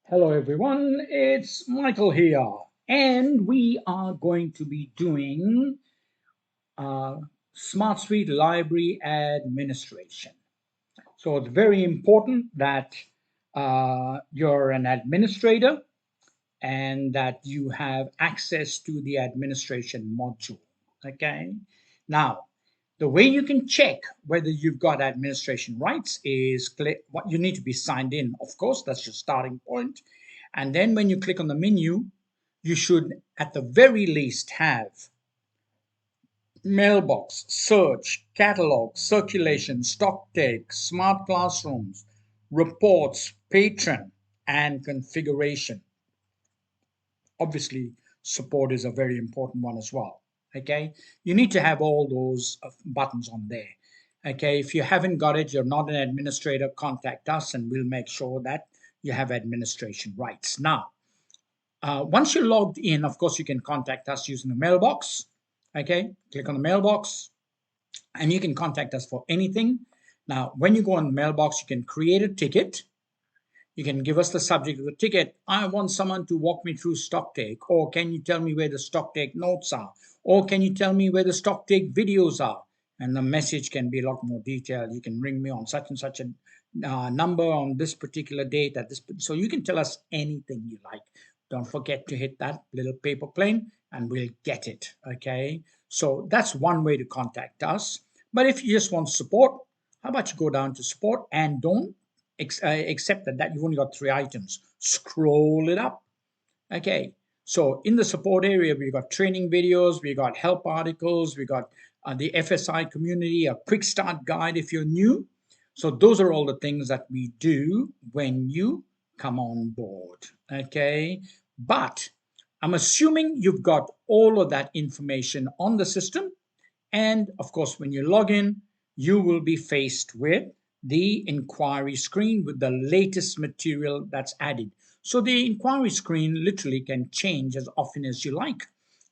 Hello everyone, it's Michael here, and we are going to be doing uh, Smart Suite Library Administration. So it's very important that you're an administrator and that you have access to the administration module. Okay. Now, the way you can check whether you've got administration rights is click what you need to be signed in. Of course, that's your starting point. And then when you click on the menu, you should at the very least have mailbox, search, catalog, circulation, stock take, smart classrooms, reports, patron, and configuration. Obviously, support is a very important one as well. Okay, you need to have all those buttons on there. Okay, if you haven't got it, you're not an administrator, contact us and we'll make sure that you have administration rights. Now, once you're logged in, of course, you can contact us using the mailbox. Okay, click on the mailbox and you can contact us for anything. Now, when you go on the mailbox, you can create a ticket. You can give us the subject of the ticket. I want someone to walk me through stock take, or can you tell me where the stock take notes are, or can you tell me where the stock take videos are? And the message can be a lot more detailed. You can ring me on such and such a number on this particular date at this. So you can tell us anything you like. Don't forget to hit that little paper plane and we'll get it. Okay. So that's one way to contact us. But if you just want support, how about you go down to support and don't accept that you've only got 3 items. Scroll it up. Okay. So in the support area, we've got training videos, we've got help articles, we've got the FSI community, a quick start guide if you're new. So those are all the things that we do when you come on board. Okay. But I'm assuming you've got all of that information on the system. And of course, when you log in, you will be faced with the inquiry screen with the latest material that's added. So the inquiry screen literally can change as often as you like,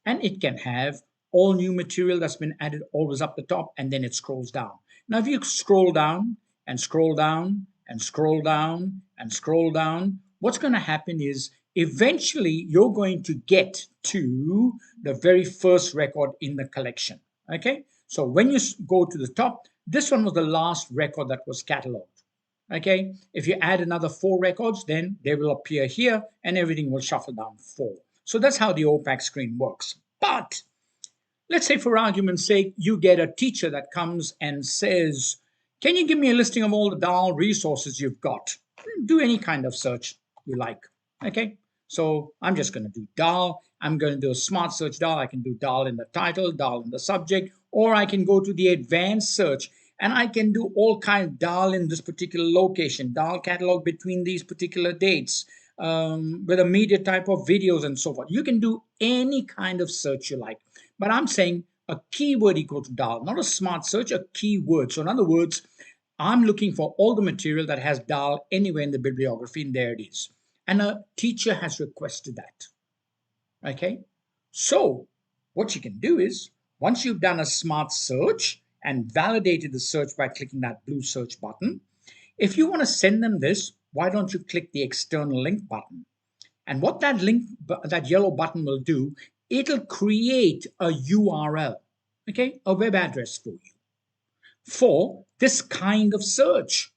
and it can have all new material that's been added always up the top, and then it scrolls down. Now, if you scroll down and scroll down and scroll down and scroll down, what's going to happen is eventually you're going to get to the very first record in the collection. Okay, so when you go to the top, this one was the last record that was cataloged. Okay, if you add another 4 records, then they will appear here and everything will shuffle down 4. So that's how the OPAC screen works. But let's say, for argument's sake, you get a teacher that comes and says, can you give me a listing of all the DAL resources you've got? Do any kind of search you like. Okay, so I'm just going to do DAL. I'm going to do a smart search DAL. I can do DAL in the title, DAL in the subject, or I can go to the advanced search and I can do all kinds of DAL in this particular location, DAL catalog between these particular dates, with a media type of videos and so forth. You can do any kind of search you like. But I'm saying a keyword equal to DAL, not a smart search, a keyword. So in other words, I'm looking for all the material that has DAL anywhere in the bibliography, and there it is. And a teacher has requested that. Okay, so what you can do is, once you've done a smart search and validated the search by clicking that blue search button, if you want to send them this, why don't you click the external link button? And what that link, that yellow button will do, it'll create a URL, okay, a web address for you for this kind of search,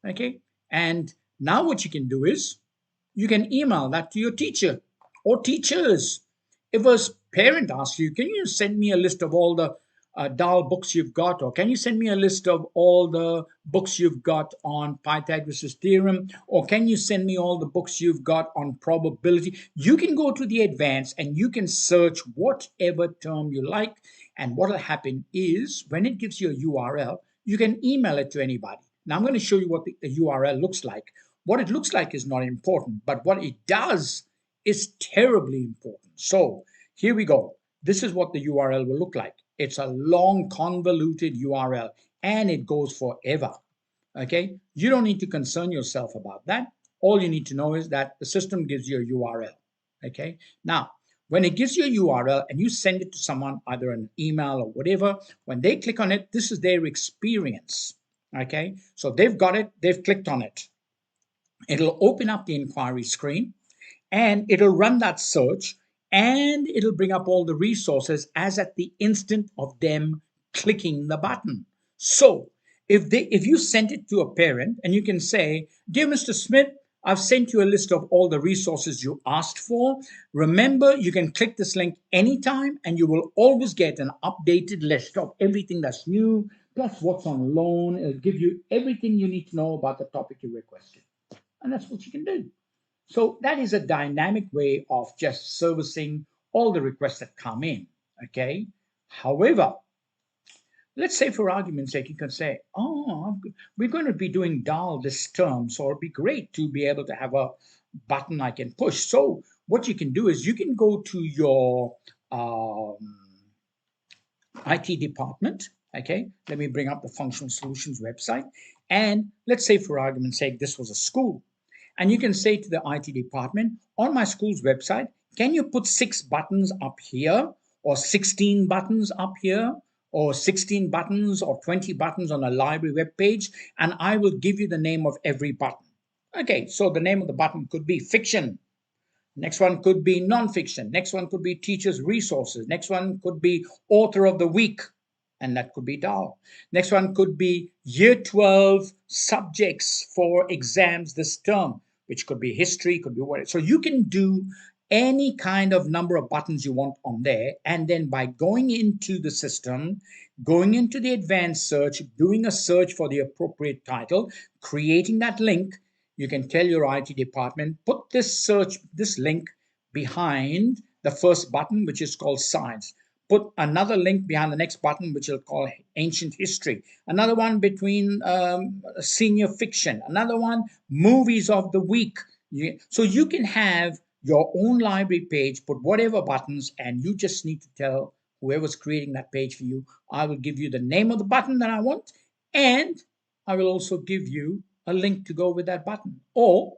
okay? And now what you can do is you can email that to your teacher or teachers. If a parent asks you, can you send me a list of all the DAL books you've got, or can you send me a list of all the books you've got on Pythagoras' theorem, or can you send me all the books you've got on probability? You can go to the advanced and you can search whatever term you like, and what will happen is when it gives you a URL, you can email it to anybody. Now I'm going to show you what the URL looks like. What it looks like is not important, but what it does is terribly important. So here we go. This is what the URL will look like. It's a long, convoluted URL, and it goes forever. Okay, you don't need to concern yourself about that. All you need to know is that the system gives you a URL. Okay, now when it gives you a URL and you send it to someone, either an email or whatever, when they click on it, this is their experience. Okay, so they've got it, they've clicked on it. It'll open up the inquiry screen and it'll run that search and it'll bring up all the resources as at the instant of them clicking the button. So if you send it to a parent and you can say, dear Mr. Smith, I've sent you a list of all the resources you asked for. Remember, you can click this link anytime and you will always get an updated list of everything that's new, plus what's on loan. It'll give you everything you need to know about the topic you requested. And that's what you can do. So that is a dynamic way of just servicing all the requests that come in. Okay. However, let's say for argument's sake, you can say, oh, we're going to be doing DAL this term, so it'd be great to be able to have a button I can push. So what you can do is you can go to your IT department. Okay, let me bring up the Functional Solutions website. And let's say for argument's sake, this was a school. And you can say to the IT department, on my school's website, can you put 6 buttons up here, or 16 buttons up here, or 16 buttons or 20 buttons on a library web page, and I will give you the name of every button. Okay, so the name of the button could be fiction. Next one could be nonfiction. Next one could be teachers' resources. Next one could be author of the week, and that could be DAO. Next one could be year 12 subjects for exams this term, which could be history, could be what. So you can do any kind of number of buttons you want on there. And then by going into the system, going into the advanced search, doing a search for the appropriate title, creating that link, you can tell your IT department, put this link behind the first button, which is called science. Put another link behind the next button, which will call ancient history. Another one between senior fiction. Another one, movies of the week. So you can have your own library page, put whatever buttons, and you just need to tell whoever's creating that page for you, I will give you the name of the button that I want, and I will also give you a link to go with that button. Or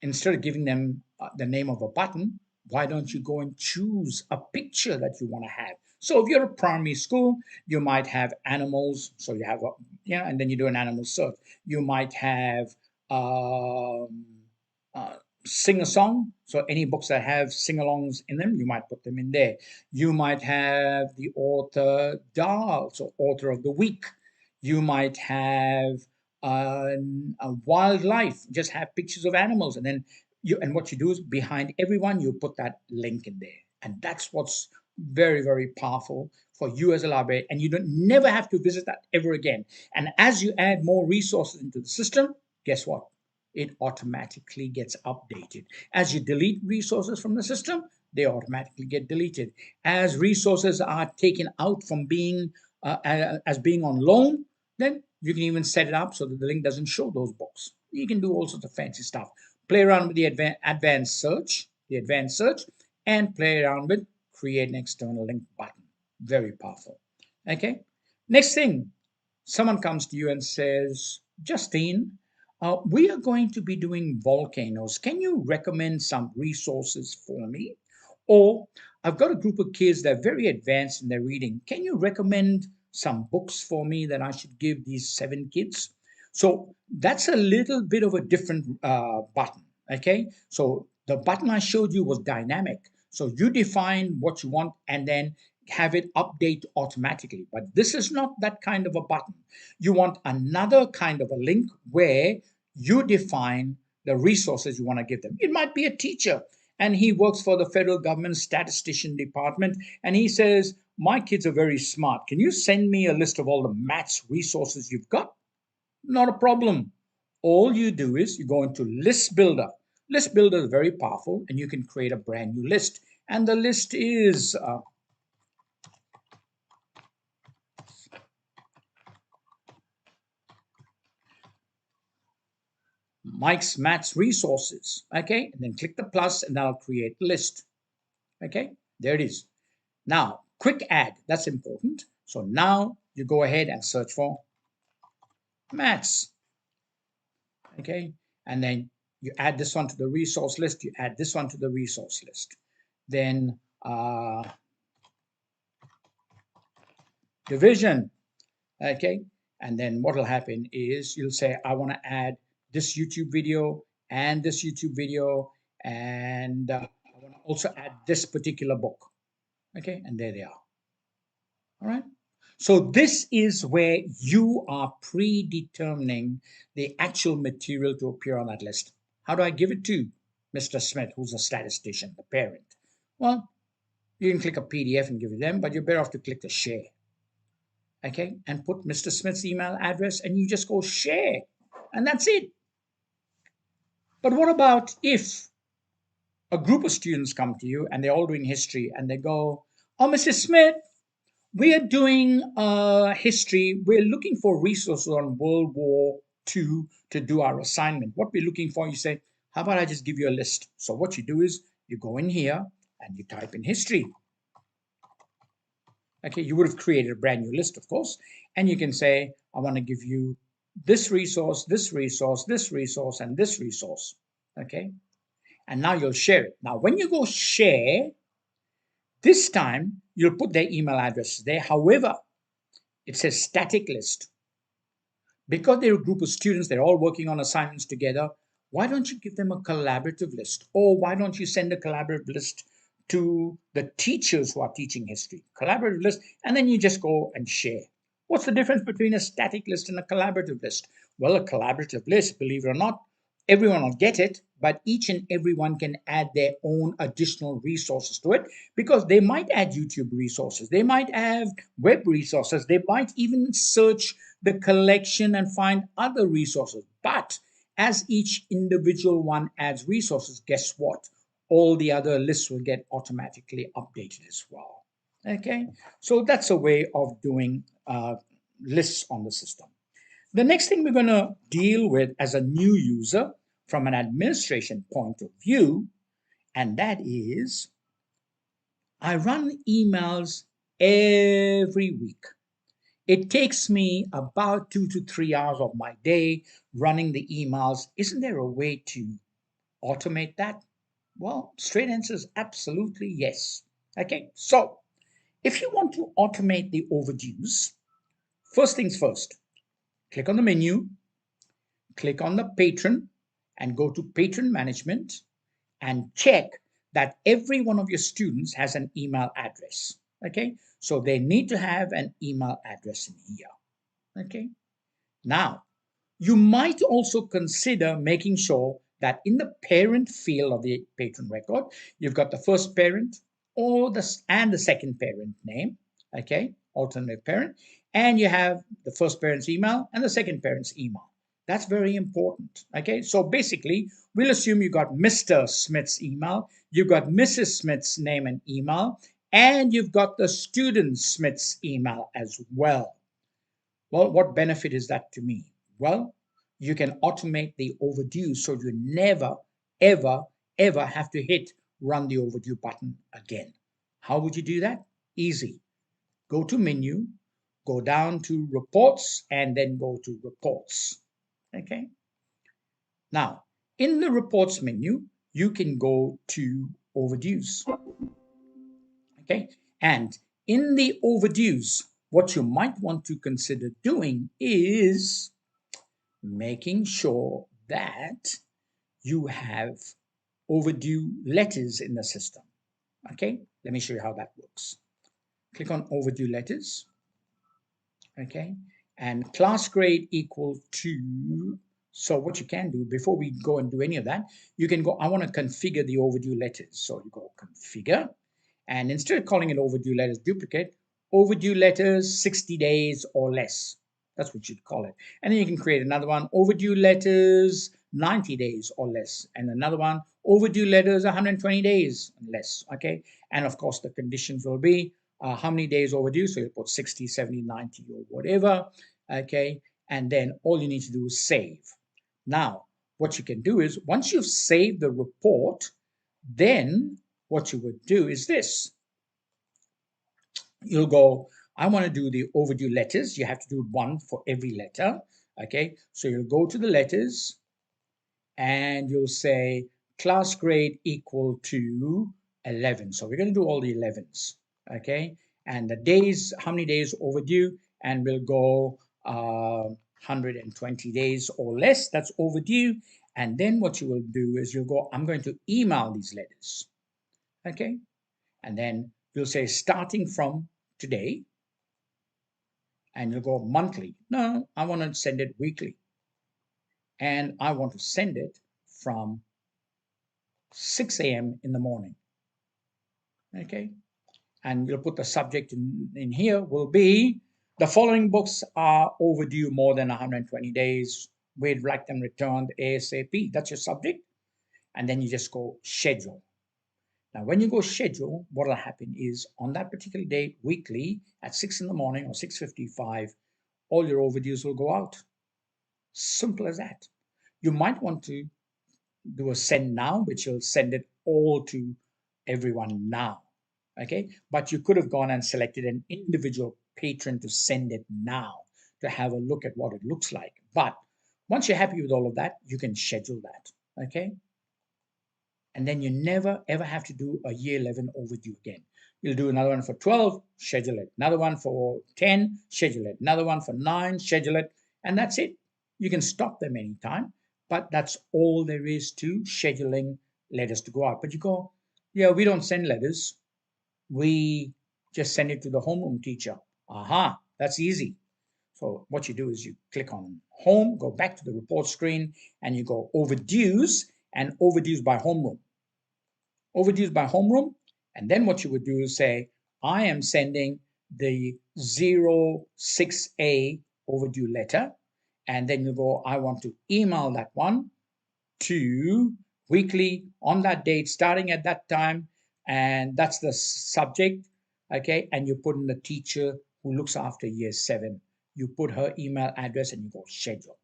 instead of giving them the name of a button, why don't you go and choose a picture that you want to have? So if you're a primary school, you might have animals. So you have and then you do an animal search. You might have uh, sing a song. So any books that have sing-alongs in them, you might put them in there. You might have the author Dal, so author of the week. You might have a wildlife, just have pictures of animals, and then what you do is behind everyone you put that link in there, and that's what's very, very powerful for you as a librarian, and you don't never have to visit that ever again. And as you add more resources into the system, guess what? It automatically gets updated. As you delete resources from the system, they automatically get deleted. As resources are taken out from being as being on loan, then you can even set it up so that the link doesn't show those books. You can do all sorts of fancy stuff. Play around with the advanced search, and play around with create an external link button. Very powerful. Okay. Next thing, someone comes to you and says, Justine, we are going to be doing volcanoes. Can you recommend some resources for me? Or I've got a group of kids that are very advanced in their reading. Can you recommend some books for me that I should give these 7 kids? So that's a little bit of a different button. Okay. So the button I showed you was dynamic. So you define what you want and then have it update automatically. But this is not that kind of a button. You want another kind of a link where you define the resources you want to give them. It might be a teacher and he works for the federal government statistician department and he says, my kids are very smart. Can you send me a list of all the maths resources you've got? Not a problem. All you do is you go into list builder. List builder is very powerful and you can create a brand new list. And the list is Mike's Maths Resources. Okay, and then click the plus and that'll create the list. Okay, there it is. Now, quick add, that's important. So now you go ahead and search for maths. Okay, and then you add this one to the resource list, you add this one to the resource list. Then division. Okay, and then what will happen is you'll say, I want to add this YouTube video and this YouTube video, and I want to also add this particular book. Okay, and there they are. All right. So this is where you are predetermining the actual material to appear on that list. How do I give it to Mr. Smith, who's a statistician, the parent? Well, you can click a PDF and give it them, but you're better off to click the share. Okay, and put Mr. Smith's email address, and you just go share, and that's it. But what about if a group of students come to you and they're all doing history and they go, "Oh, Mr. Smith, we are doing history. We're looking for resources on World War II to do our assignment. What we're looking for," you say, "how about I just give you a list?" So what you do is you go in here and you type in history. Okay, you would have created a brand new list, of course, and you can say, "I want to give you this resource, this resource, this resource, and this resource." Okay, and now you'll share it. Now, when you go share, this time you'll put their email address there. However, it says static list. Because they're a group of students, they're all working on assignments together. Why don't you give them a collaborative list? Or why don't you send a collaborative list to the teachers who are teaching history? Collaborative list, and then you just go and share. What's the difference between a static list and a collaborative list? Well, a collaborative list, believe it or not, everyone will get it, but each and everyone can add their own additional resources to it, because they might add YouTube resources, they might have web resources, they might even search the collection and find other resources. But as each individual one adds resources, guess what? All the other lists will get automatically updated as well. Okay, so that's a way of doing lists on the system. The next thing we're going to deal with as a new user from an administration point of view, and that is I run emails every week. It takes me about 2 to 3 hours of my day running the emails. Isn't there a way to automate that? Well, straight answer is absolutely yes. Okay, so if you want to automate the overdues, first things first, click on the menu, click on the patron, and go to patron management and check that every one of your students has an email address. Okay, so they need to have an email address in here. Okay, now you might also consider making sure that in the parent field of the patron record, you've got the first parent or the second parent name. Okay, alternate parent, and you have the first parent's email and the second parent's email. That's very important. Okay, so basically, we'll assume you got Mr. Smith's email, you've got Mrs. Smith's name and email, and you've got the student Smith's email as well. Well, what benefit is that to me? Well, you can automate the overdue so you never, ever, ever have to hit run the overdue button again. How would you do that? Easy. Go to menu, go down to reports, and then go to reports. Okay. Now, in the reports menu, you can go to overdues. Okay. And in the overdues, what you might want to consider doing is making sure that you have overdue letters in the system. Okay, let me show you how that works. Click on overdue letters. Okay, and class grade equal to. So what you can do before we go and do any of that, you can go, I want to configure the overdue letters. So you go configure, and instead of calling it overdue letters duplicate, overdue letters 60 days or less. That's what you'd call it. And then you can create another one, overdue letters 90 days or less. And another one, overdue letters 120 days and less. Okay. And of course, the conditions will be how many days overdue. So you put 60, 70, 90 or whatever. Okay. And then all you need to do is save. Now, what you can do is once you've saved the report, then what you would do is this. You'll go, I want to do the overdue letters. You have to do one for every letter. Okay, so you'll go to the letters and you'll say class grade equal to 11. So we're going to do all the 11s. Okay, and the days, how many days overdue, and we'll go 120 days or less, that's overdue. And then what you will do is you'll go, I'm going to email these letters. Okay. And then you'll say, starting from today, and you'll go monthly. No, I want to send it weekly. And I want to send it from 6 a.m. in the morning. Okay. And you'll put the subject in here will be the following books are overdue more than 120 days. We'd like them returned ASAP. That's your subject. And then you just go schedule. Now, when you go schedule, what will happen is on that particular day, weekly at 6 in the morning or 6:55, all your overdues will go out. Simple as that. You might want to do a send now, which will send it all to everyone now. Okay, but you could have gone and selected an individual patron to send it now to have a look at what it looks like. But once you're happy with all of that, you can schedule that. Okay, and then you never ever have to do a year 11 overdue again. You'll do another one for 12, schedule it. Another one for 10, schedule it. Another one for 9, schedule it. And that's it. You can stop them anytime, but that's all there is to scheduling letters to go out. But you go, yeah, we don't send letters. We just send it to the homeroom teacher. Aha, that's easy. So what you do is you click on home, go back to the report screen, and you go overdues and overdues by homeroom. Overdues by homeroom. And then what you would do is say, I am sending the 06A overdue letter. And then you go, I want to email that one to weekly on that date, starting at that time. And that's the subject. Okay. And you put in the teacher who looks after year 7. You put her email address and you go schedule.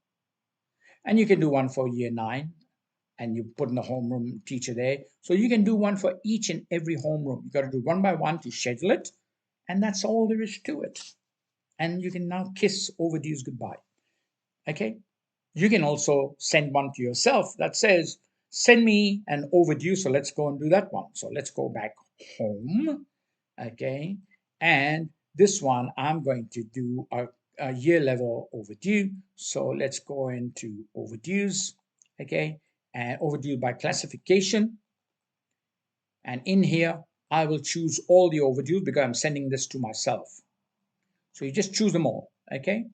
And you can do one for year 9 and you put in the homeroom teacher there. So you can do one for each and every homeroom. You got to do one by one to schedule it. And that's all there is to it. And you can now kiss overdues goodbye. Okay. You can also send one to yourself that says, send me an overdue. So let's go and do that one. So let's go back home. Okay. And this one, I'm going to do a year level overdue. So let's go into overdues. Okay. And overdue by classification. And in here, I will choose all the overdue because I'm sending this to myself. So you just choose them all. Okay.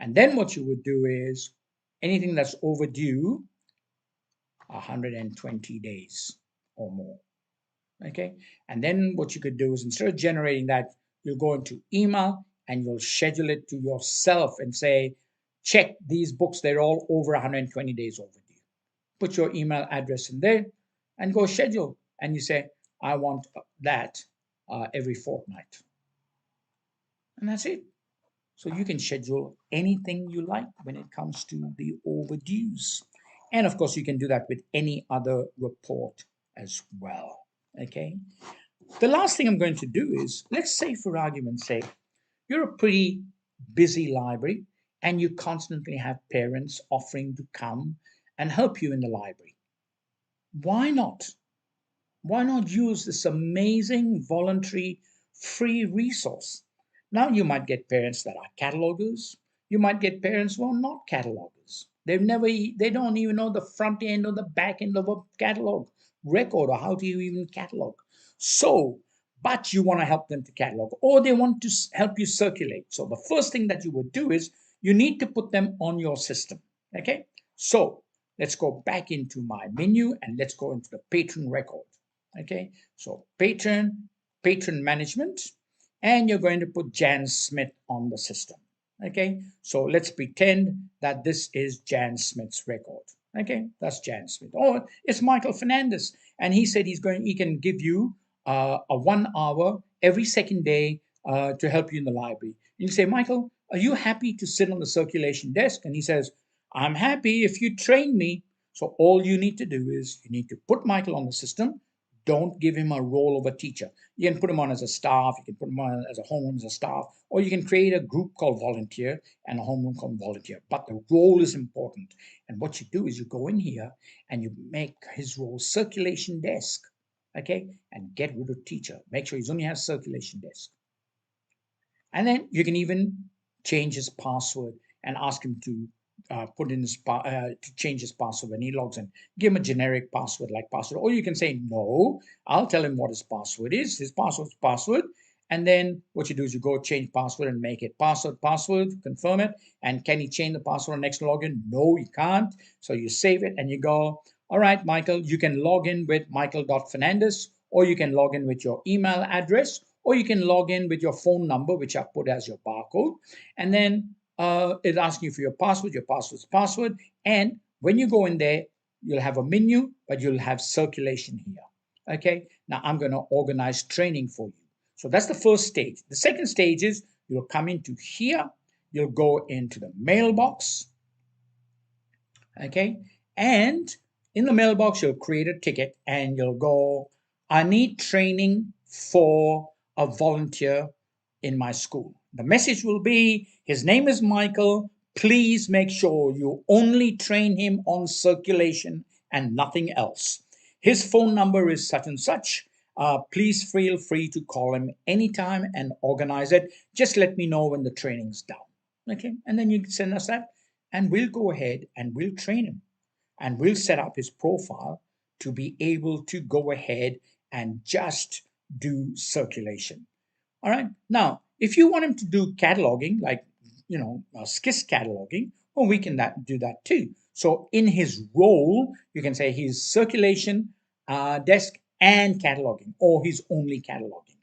And then what you would do is anything that's overdue 120 days or more. Okay. And then what you could do is instead of generating that, you'll go into email and you'll schedule it to yourself and say, check these books, they're all over 120 days overdue. Put your email address in there and go schedule. And you say, I want that every fortnight. And that's it. So you can schedule anything you like when it comes to the overdues. And of course, you can do that with any other report as well. Okay. The last thing I'm going to do is, let's say for argument's sake, you're a pretty busy library and you constantly have parents offering to come and help you in the library. Why not? Why not use this amazing voluntary free resource? Now you might get parents that are catalogers. You might get parents who are not catalogers. They don't even know the front end or the back end of a catalog record or how do you even catalog. So, but you want to help them to catalog or they want to help you circulate. So the first thing that you would do is you need to put them on your system. Okay. So let's go back into my menu and let's go into the patron record. Okay, so patron management, and you're going to put Jan Smith on the system. Okay, so let's pretend that this is Jan Smith's record. Okay, that's Jan Smith. Or it's Michael Fernandez, and he said he can give you a 1 hour every second day to help you in the library. And you say, Michael, are you happy to sit on the circulation desk? And he says, I'm happy if you train me. So all you need to do is you need to put Michael on the system. Don't give him a role of a teacher. You can put him on as a staff, you can put him on as a homeroom as a staff, or you can create a group called volunteer and a homeroom called volunteer. But the role is important. And what you do is you go in here and you make his role circulation desk. Okay, and get rid of teacher. Make sure he only has circulation desk. And then you can even change his password and ask him to put in his to change his password when he logs in. Give him a generic password like password, or you can say no. I'll tell him what his password is. His password's password, and then what you do is you go change password and make it password, confirm it. And can he change the password on next login? No, he can't. So you save it and you go, all right, Michael, you can log in with michael.fernandez, or you can log in with your email address, or you can log in with your phone number, which I've put as your barcode. And then it's asking you for your password's password. And when you go in there, you'll have a menu, but you'll have circulation here. Okay, now I'm going to organize training for you. So that's the first stage. The second stage is you'll come into here, you'll go into the mailbox, okay, and in the mailbox you'll create a ticket and you'll go, I need training for a volunteer in my school. The message will be, his name is Michael, please make sure you only train him on circulation and nothing else. His phone number is such and such. Please feel free to call him anytime and organize it. Just let me know when the training's done. Okay, and then you can send us that, and we'll go ahead and we'll train him, and we'll set up his profile to be able to go ahead and just do circulation. All right. Now, if you want him to do cataloging, like, SKIS cataloging, well, we can do that too. So in his role, you can say he's circulation, desk, and cataloging, or he's only cataloging.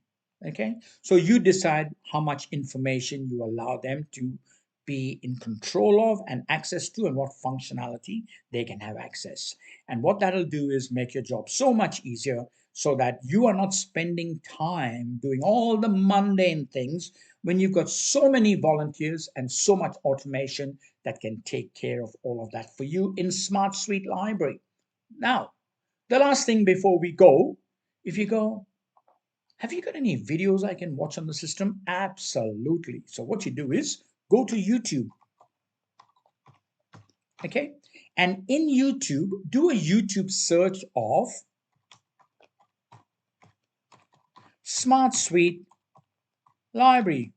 Okay. So you decide how much information you allow them to be in control of and access to, and what functionality they can have access. And what that'll do is make your job so much easier, so that you are not spending time doing all the mundane things when you've got so many volunteers and so much automation that can take care of all of that for you in SmartSuite-Library. Now, the last thing before we go, if you go, have you got any videos I can watch on the system? Absolutely. So what you do is go to YouTube, okay? And in YouTube, do a YouTube search of SmartSuite-Library.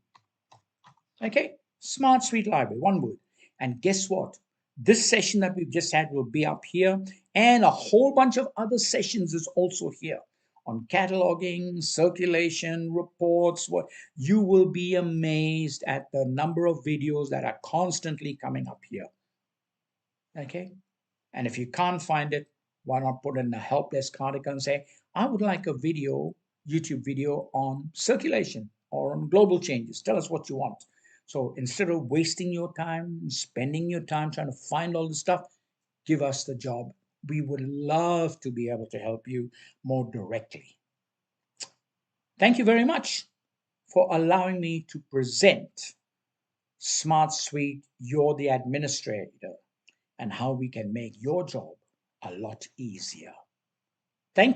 Okay, SmartSuite-Library, one word. And guess what? This session that we've just had will be up here, and a whole bunch of other sessions is also here on cataloging, circulation, reports. What you will be amazed at the number of videos that are constantly coming up here. Okay, and if you can't find it, why not put in a help desk article and say, I would like a video, YouTube video on circulation or on global changes. Tell us what you want. So instead of wasting your time, spending your time trying to find all this stuff, give us the job. We would love to be able to help you more directly. Thank you very much for allowing me to present SmartSuite, You're the Administrator, and how we can make your job a lot easier.